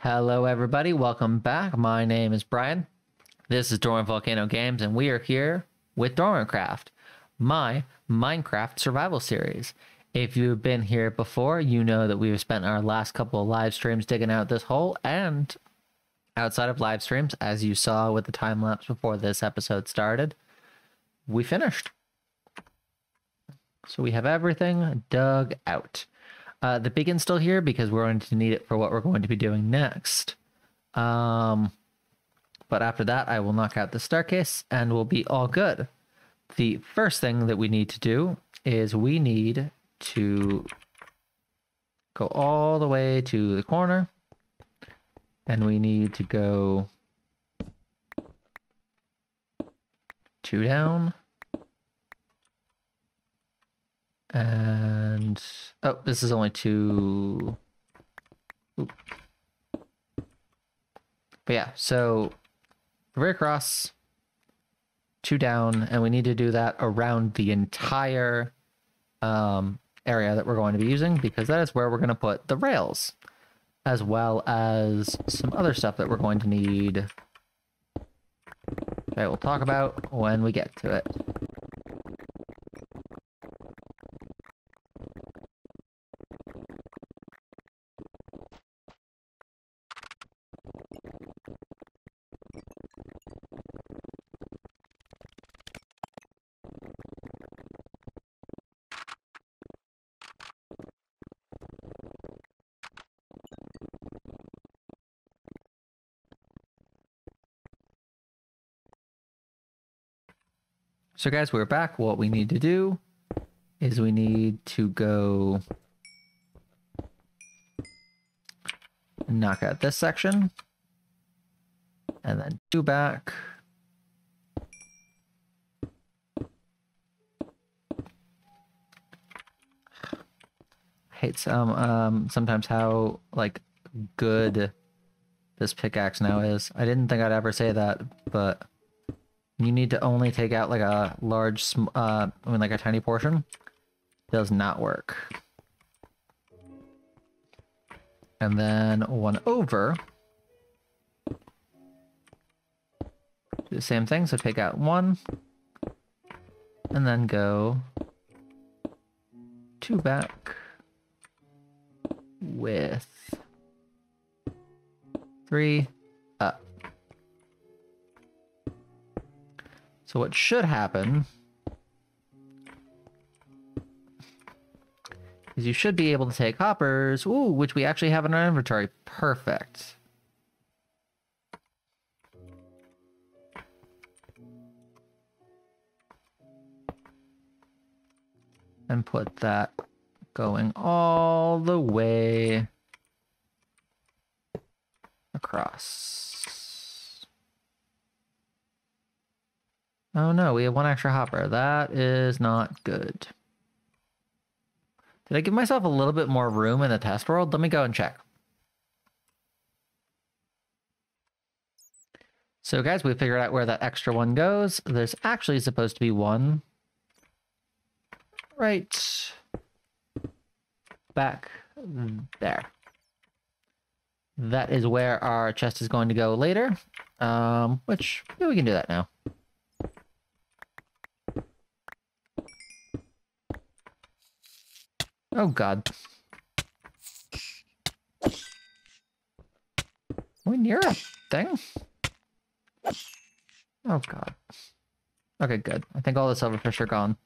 Hello everybody, welcome back. My name is Brian. This is Dormant Volcano Games and we are here with DormantCraft, my Minecraft survival series. If you've been here before, you know that we've spent our last couple of live streams digging out this hole, and outside of live streams, as you saw with the time lapse before this episode started, we finished. So we have everything dug out. The beacon's still here because we're going to need it for what we're going to be doing next. But after that, I will knock out the staircase and we'll be all good. The first thing that we need to do is we need to go all the way to the corner. And we need to go 2 down. And oh, this is only 2. Oop. But yeah, so right across, 2 down, and we need to do that around the entire area that we're going to be using, because that is where we're going to put the rails, as well as some other stuff that we're going to need that we'll talk about when we get to it. So guys, we're back. What we need to do is we need to go knock out this section and then 2 back. I hate sometimes how like good this pickaxe now is. I didn't think I'd ever say that, but you need to only take out like a large, like a tiny portion. Does not work. And then 1 over. Do the same thing, so take out 1. And then go 2 back with 3 up. So what should happen is you should be able to take hoppers, which we actually have in our inventory. Perfect. And put that going all the way across. Oh no, we have 1 extra hopper. That is not good. Did I give myself a little bit more room in the test world? Let me go and check. So guys, we figured out where that extra 1 goes. There's actually supposed to be 1 right back there. That is where our chest is going to go later. Which, yeah, we can do that now. Oh god. Are we near a thing? Oh god. Okay, good. I think all the silverfish are gone.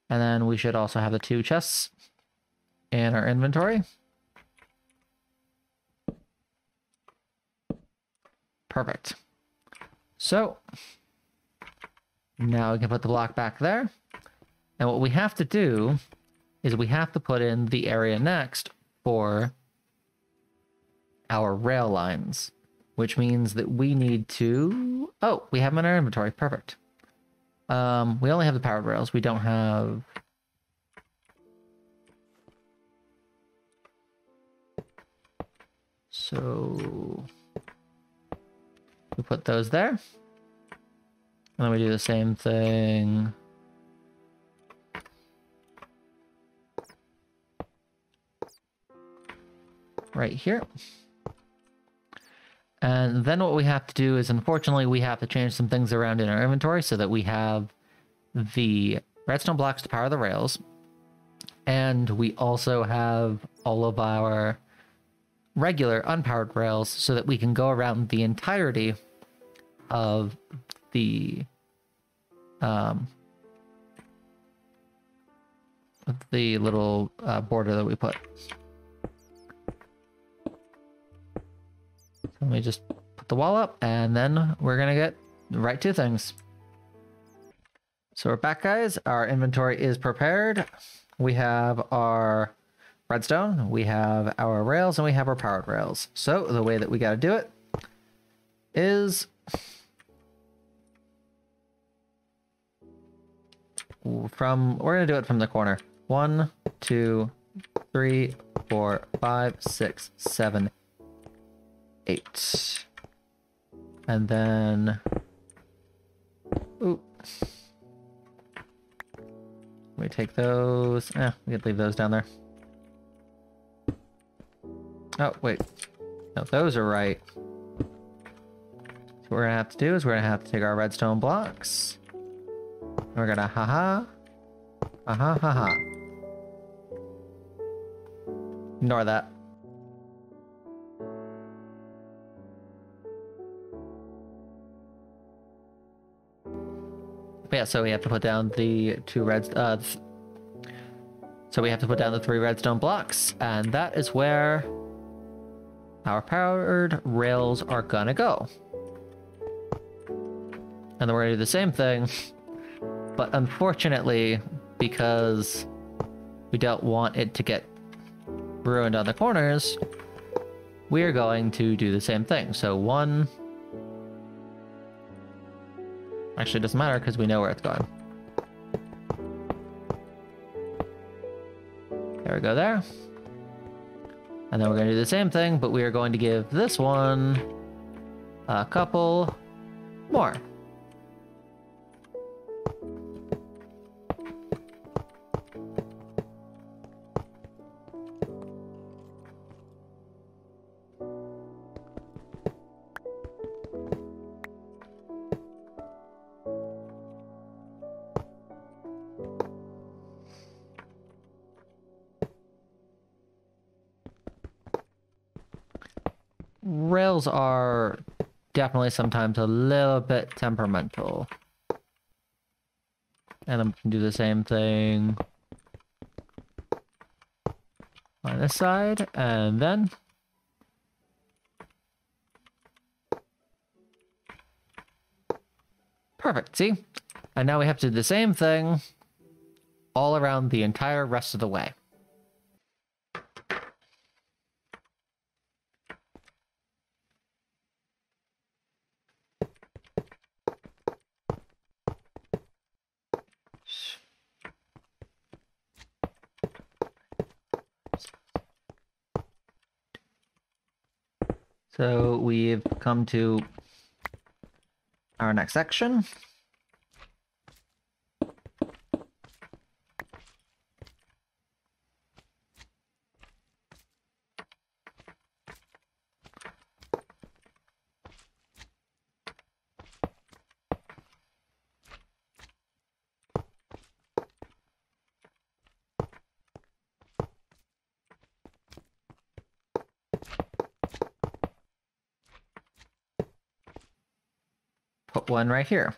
And then we should also have the 2 chests in our inventory. Perfect. So now we can put the block back there. And what we have to do is we have to put in the area next for our rail lines, which means that we need to... Oh, we have them in our inventory. Perfect. We only have the powered rails. We don't have... So we put those there. And then we do the same thing right here. And then what we have to do is, unfortunately, we have to change some things around in our inventory so that we have the redstone blocks to power the rails. And we also have all of our regular unpowered rails so that we can go around the entirety of the little border that we put. So let me just put the wall up, and then we're gonna get right to things. So we're back, guys. Our inventory is prepared. We have our redstone, we have our rails, and we have our powered rails. So the way that we got to do it is we're going to do it from the corner. 1, 2, 3, 4, 5, 6, 7, 8. And then, ooh. Let me take those. We could leave those down there. Oh, wait. No, those are right. So what we're gonna have to do is we're gonna have to take our redstone blocks. And we're gonna haha. Haha, haha. Ignore that. But yeah, so we have to put down the two reds. So we have to put down the 3 redstone blocks, and that is where our powered rails are gonna go. And then we're gonna do the same thing, but unfortunately, because we don't want it to get ruined on the corners, we are going to do the same thing. So 1. Actually, it doesn't matter because we know where it's going. There we go there. And then we're going to do the same thing, but we are going to give this one a couple more. Rails are definitely sometimes a little bit temperamental. And I'm gonna do the same thing on this side, and then perfect, see? And now we have to do the same thing all around the entire rest of the way. So we've come to our next section. Put one right here.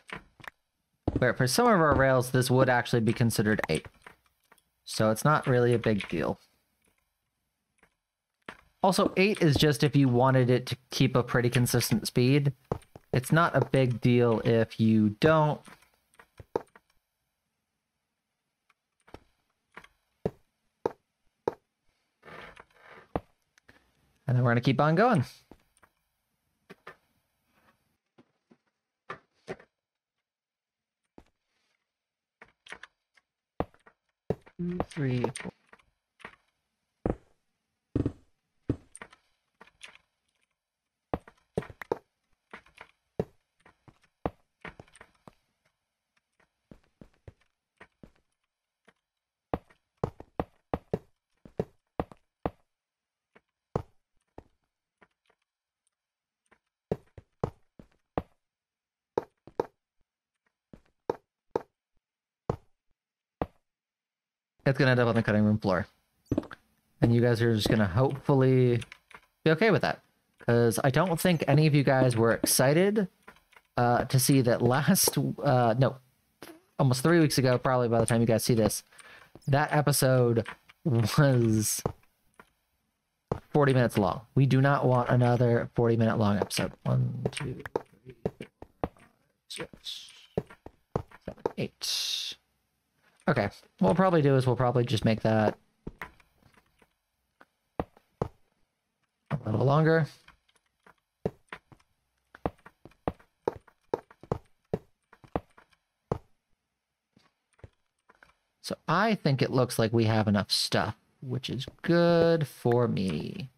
Where for some of our rails, this would actually be considered 8. So it's not really a big deal. Also, 8 is just if you wanted it to keep a pretty consistent speed. It's not a big deal if you don't. And then we're going to keep on going. 2, 3, 4. it's gonna end up on the cutting room floor. And you guys are just gonna hopefully be okay with that. Because I don't think any of you guys were excited to see that almost 3 weeks ago, probably by the time you guys see this, that episode was 40 minutes long. We do not want another 40-minute long episode. 1, 2, 3, 4, 5, 6, 7, 8. Okay. What we'll probably do is we'll probably just make that a little longer. So I think it looks like we have enough stuff, which is good for me.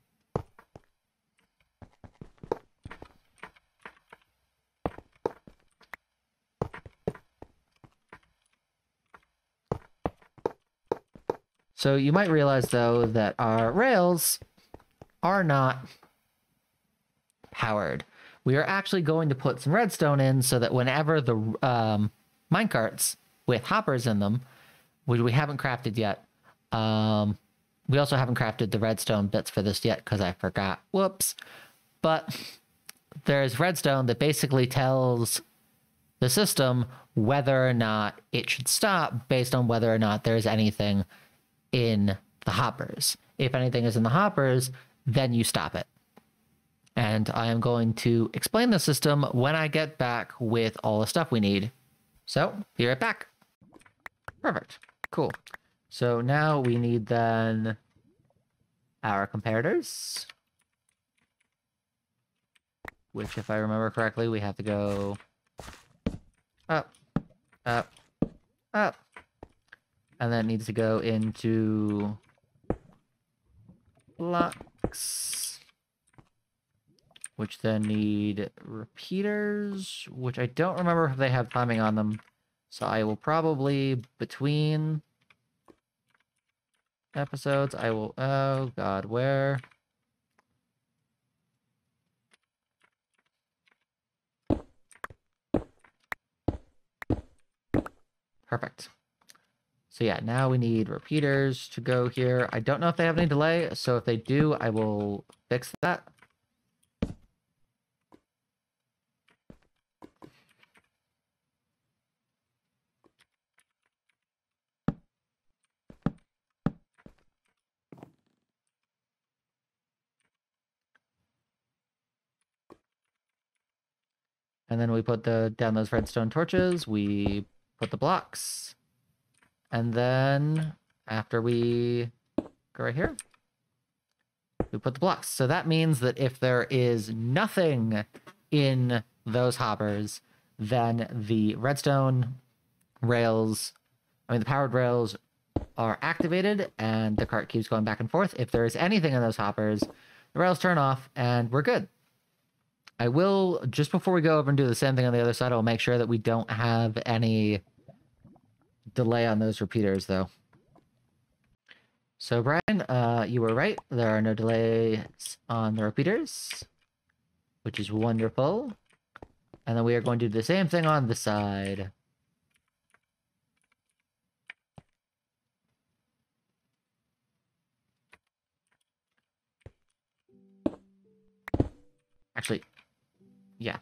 So you might realize, though, that our rails are not powered. We are actually going to put some redstone in so that whenever the minecarts with hoppers in them, which we haven't crafted yet. We also haven't crafted the redstone bits for this yet because I forgot. Whoops. But there's redstone that basically tells the system whether or not it should stop based on whether or not there's anything in the hoppers. If anything is in the hoppers, then you stop it. And I am going to explain the system when I get back with all the stuff we need. So, be right back. Perfect. Cool. So now we need then our comparators, which, if I remember correctly, we have to go up, up, up, and then it needs to go into blocks, which then need repeaters, which I don't remember if they have timing on them. So I will probably, between episodes, I will, oh god, where? Perfect. So yeah, now we need repeaters to go here. I don't know if they have any delay, so if they do, I will fix that. And then we put down those redstone torches, we put the blocks, and then after we go right here, we put the blocks. So that means that if there is nothing in those hoppers, then the redstone rails, the powered rails are activated and the cart keeps going back and forth. If there is anything in those hoppers, the rails turn off and we're good. I will, just before we go over and do the same thing on the other side, I'll make sure that we don't have any delay on those repeaters, though. So, Brian, you were right. There are no delays on the repeaters, which is wonderful. And then we are going to do the same thing on the side. Actually, yeah.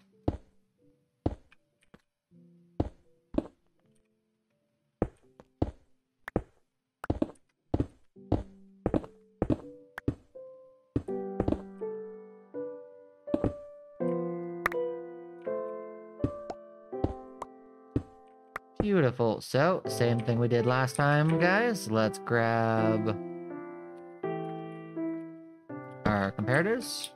Beautiful. So, same thing we did last time, guys. Let's grab our comparators.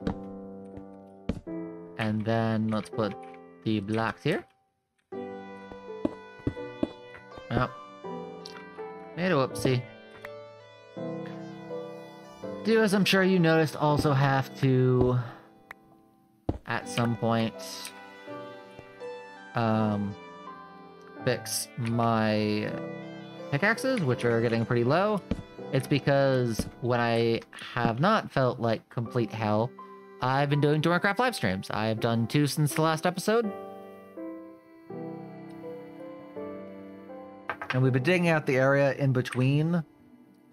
And then let's put the blocks here. Oh. Made a whoopsie. Do, as I'm sure you noticed, also have to, at some point, fix my pickaxes, which are getting pretty low. It's because when I have not felt like complete hell, I've been doing DormantCraft live streams. I've done 2 since the last episode. And we've been digging out the area in between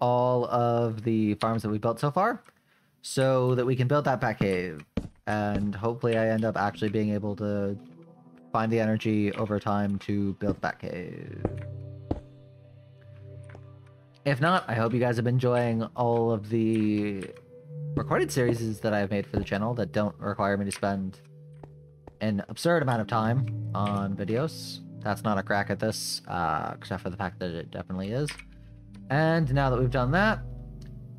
all of the farms that we built so far so that we can build that bat cave. And hopefully I end up actually being able to find the energy over time to build the bat cave. If not, I hope you guys have been enjoying all of the recorded series that I've made for the channel that don't require me to spend an absurd amount of time on videos. That's not a crack at this, except for the fact that it definitely is. And now that we've done that,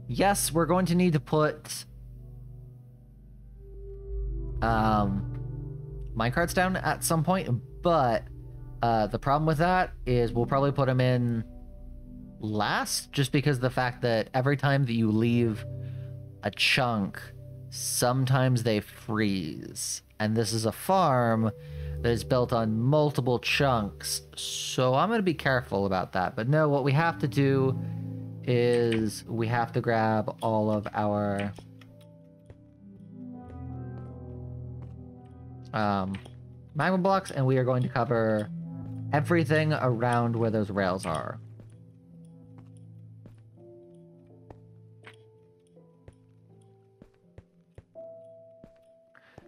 yes, we're going to need to put minecarts down at some point, but the problem with that is we'll probably put them in last, just because of the fact that every time that you leave a chunk, sometimes they freeze. And this is a farm that is built on multiple chunks, so I'm going to be careful about that. But no, what we have to do is we have to grab all of our magma blocks, and we are going to cover everything around where those rails are.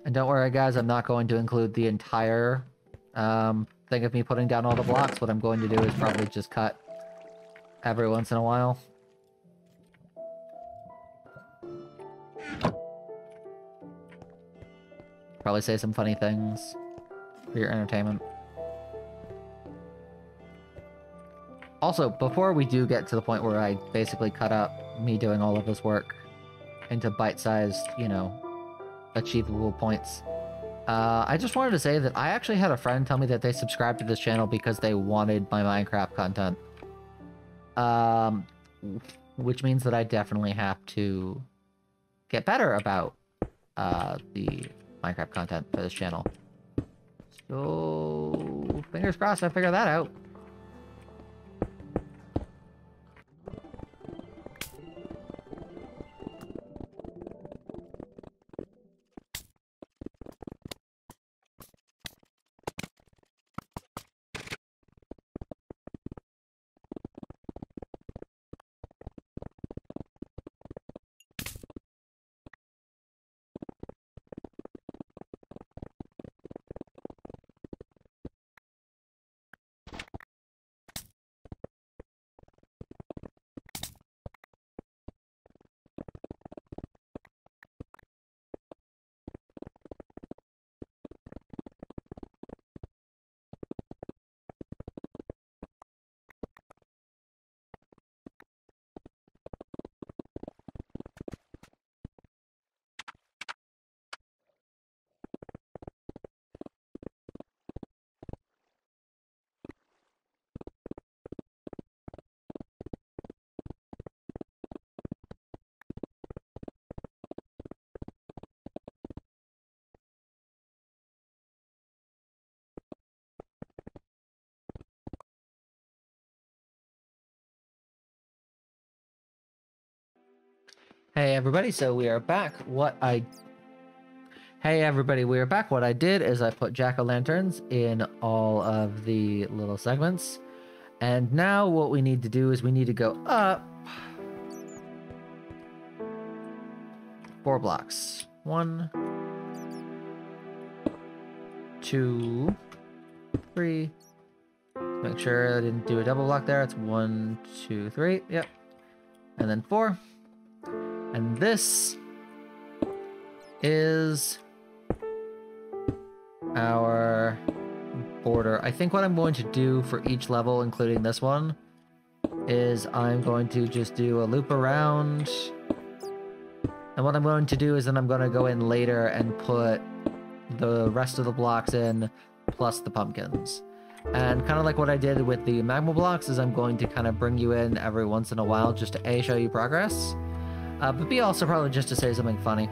And don't worry, guys, I'm not going to include the entire thing of me putting down all the blocks. What I'm going to do is probably just cut every once in a while. Probably say some funny things for your entertainment. Also, before we do get to the point where I basically cut up me doing all of this work into bite-sized, you know, achievable points, I just wanted to say that I actually had a friend tell me that they subscribed to this channel because they wanted my Minecraft content. Which means that I definitely have to get better about the Minecraft content for this channel. So, fingers crossed I figure that out. Hey everybody, so we are back. Hey everybody, we are back. What I did is I put jack-o'-lanterns in all of the little segments. And now what we need to do is we need to go up 4 blocks. 1, 2, 3. Make sure I didn't do a double block there. It's 1, 2, 3. Yep. And then 4. And this is our border. I think what I'm going to do for each level, including this one, is I'm going to just do a loop around. And what I'm going to do is then I'm going to go in later and put the rest of the blocks in, plus the pumpkins. And kind of like what I did with the magma blocks is I'm going to kind of bring you in every once in a while just to A, show you progress. But B, also probably just to say something funny.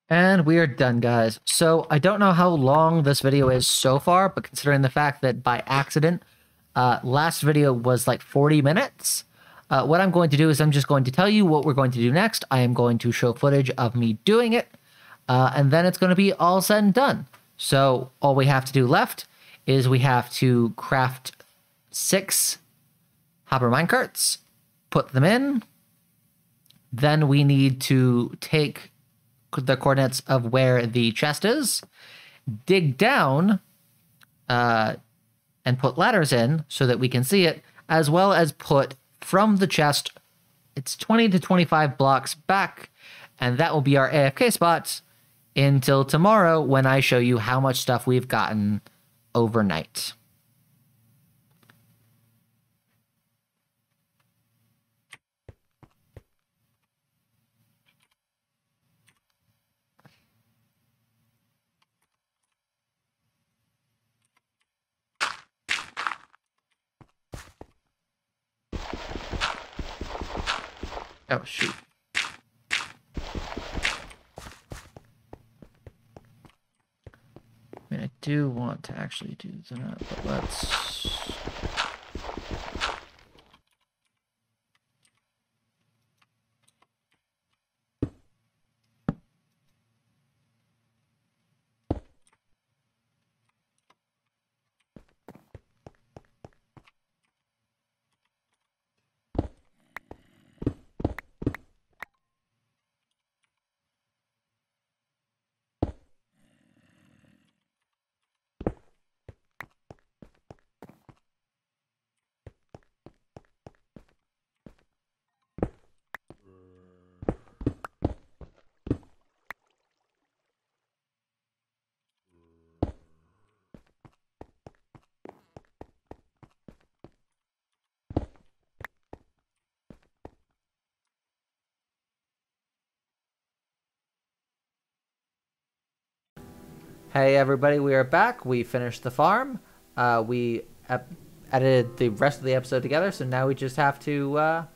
And we are done, guys. So I don't know how long this video is so far, but considering the fact that by accident, last video was like 40 minutes, what I'm going to do is I'm just going to tell you what we're going to do next. I am going to show footage of me doing it, and then it's going to be all said and done. So all we have to do left is we have to craft 6 hopper minecarts, put them in. Then we need to take the coordinates of where the chest is, dig down, and put ladders in so that we can see it, as well as put from the chest, it's 20 to 25 blocks back, and that will be our AFK spot until tomorrow when I show you how much stuff we've gotten overnight. Oh, shoot. I mean, I do want to actually do that, but let's... Hey everybody, we are back. We finished the farm. We edited the rest of the episode together, so now we just have to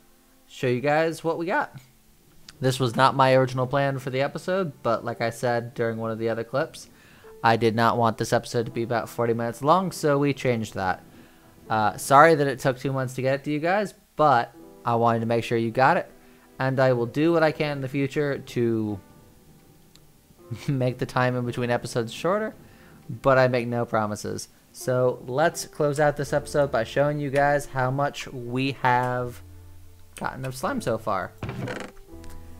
show you guys what we got. This was not my original plan for the episode, but like I said during one of the other clips, I did not want this episode to be about 40 minutes long, so we changed that. Sorry that it took 2 months to get it to you guys, but I wanted to make sure you got it, and I will do what I can in the future to make the time in between episodes shorter, but I make no promises. So let's close out this episode by showing you guys how much we have gotten of slime so far.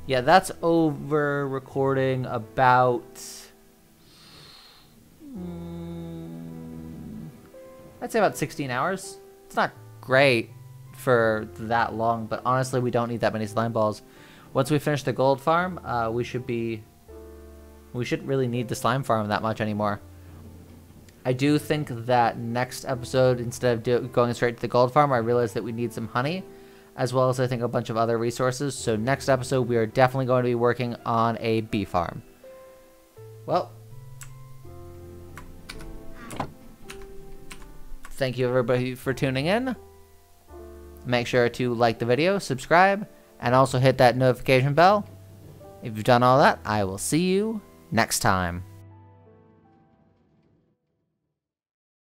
Yeah, that's over recording about I'd say about 16 hours. It's not great for that long, but honestly we don't need that many slime balls. Once we finish the gold farm, we shouldn't really need the slime farm that much anymore. I do think that next episode, instead of going straight to the gold farm, I realized that we need some honey, as well as I think a bunch of other resources. So next episode, we are definitely going to be working on a bee farm. Well, thank you everybody for tuning in. Make sure to like the video, subscribe, and also hit that notification bell. If you've done all that, I will see you next time.